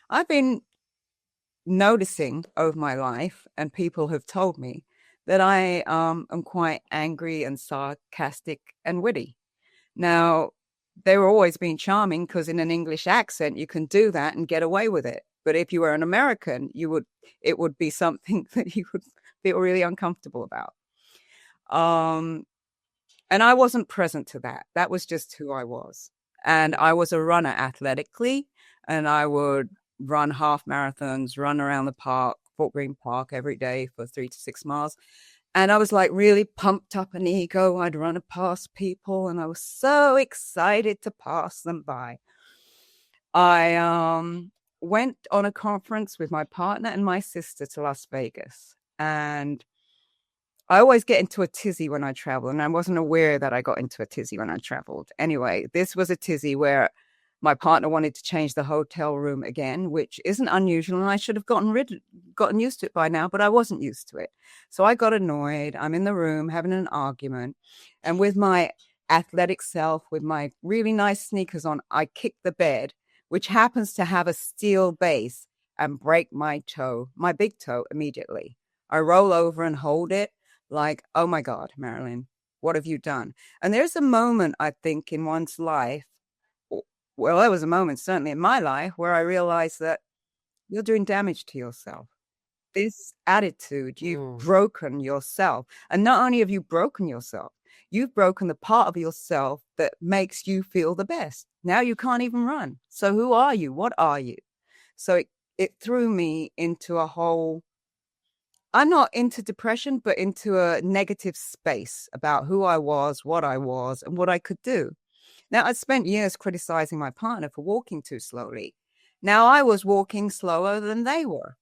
I've been noticing over my life, and people have told me that I am quite angry and sarcastic and witty. Now, they were always being charming because in an English accent you can do that and get away with it. But if you were an American, it would be something that you would feel really uncomfortable about. Um, and I wasn't present to that. That was just who I was. And I was a runner athletically, and I would run half marathons, run around the park, Fort Greene Park every day for 3 to 6 miles. And I was like really pumped up an ego. I'd run past people and I was so excited to pass them by. I went on a conference with my partner and my sister to Las Vegas. And I always get into a tizzy when I travel, and I wasn't aware that I got into a tizzy when I traveled. Anyway, this was a tizzy where my partner wanted to change the hotel room again, which isn't unusual, and I should have gotten used to it by now, but I wasn't used to it. So I got annoyed. I'm in the room having an argument, and with my athletic self, with my really nice sneakers on, I kick the bed, which happens to have a steel base, and break my toe, my big toe, immediately. I roll over and hold it like, oh my God, Marilyn, what have you done? And there's a moment, I think, in one's life. Well, there was a moment, certainly in my life, where I realized that you're doing damage to yourself. This attitude, you've broken yourself. And not only have you broken yourself, you've broken the part of yourself that makes you feel the best. Now you can't even run. So who are you? What are you? So it threw me into a whole, I'm not into depression, but into a negative space about who I was, and what I could do. Now, I spent years criticizing my partner for walking too slowly. Now I was walking slower than they were.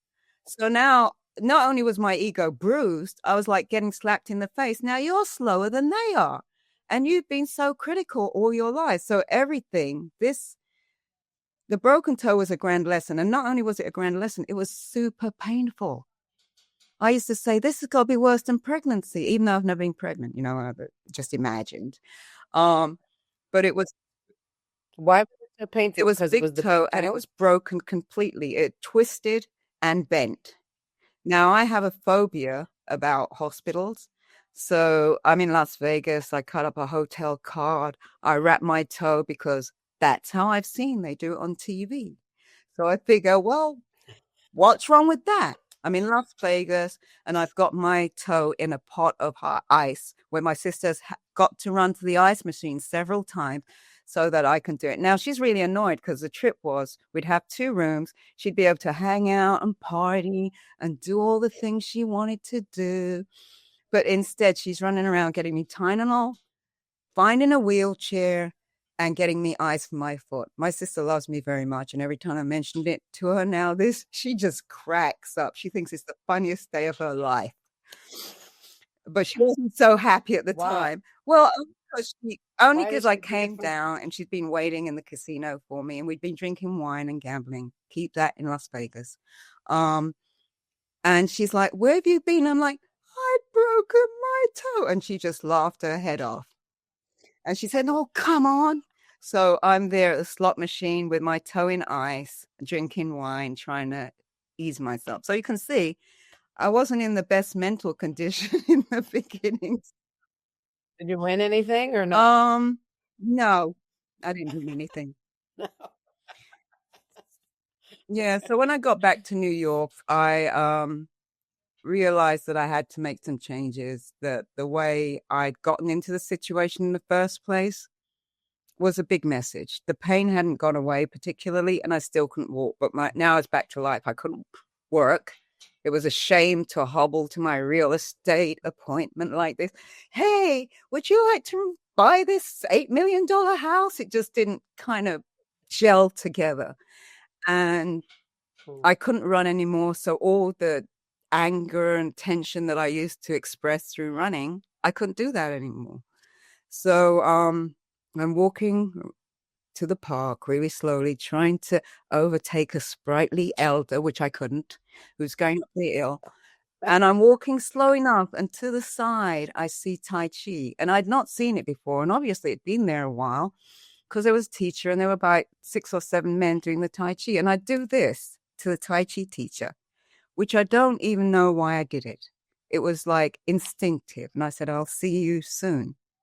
So now, not only was my ego bruised, I was like getting slapped in the face. Now you're slower than they are. And you've been so critical all your life. So everything, the broken toe was a grand lesson. And not only was it a grand lesson, it was super painful. I used to say, this has got to be worse than pregnancy, even though I've never been pregnant, I just imagined. But it was, Why was it so painful? it was Because it was big the toe and it was broken completely. It twisted and bent. Now I have a phobia about hospitals. So I'm in Las Vegas. I cut up a hotel card. I wrap my toe because that's how I've seen they do it on TV. So I figure, well, what's wrong with that? I'm in Las Vegas and I've got my toe in a pot of hot ice where my sister's got to run to the ice machine several times so that I can do it. Now, she's really annoyed because the trip was we'd have 2 rooms. She'd be able to hang out and party and do all the things she wanted to do. But instead, she's running around getting me Tylenol, finding a wheelchair, and getting me ice for my foot. My sister loves me very much, and every time I mentioned it to her now, she just cracks up. She thinks it's the funniest day of her life. But she wasn't so happy at the time. Well, only because I came down and she'd been waiting in the casino for me, and we'd been drinking wine and gambling. Keep that in Las Vegas. And she's like, where have you been? I'm like, I'd broken my toe. And she just laughed her head off. And she said, oh, come on. So I'm there at the slot machine with my toe in ice, drinking wine, trying to ease myself. So you can see I wasn't in the best mental condition in the beginning. Did you win anything or no? No, I didn't win anything. Yeah, so when I got back to New York, I realized that I had to make some changes, that the way I'd gotten into the situation in the first place was a big message. The pain hadn't gone away particularly, and I still couldn't walk, but now I was back to life. I couldn't work. It was a shame to hobble to my real estate appointment like this. Hey, would you like to buy this $8 million house? It just didn't kind of gel together. And I couldn't run anymore. So all the anger and tension that I used to express through running, I couldn't do that anymore. So I'm walking to the park really slowly, trying to overtake a sprightly elder, which I couldn't, who's going up the hill. And I'm walking slow enough, and to the side, I see Tai Chi. And I'd not seen it before, and obviously it'd been there a while. because there was a teacher and there were about 6 or 7 men doing the Tai Chi. And I'd do this to the Tai Chi teacher, which I don't even know why I did it. It was like instinctive. And I said, I'll see you soon.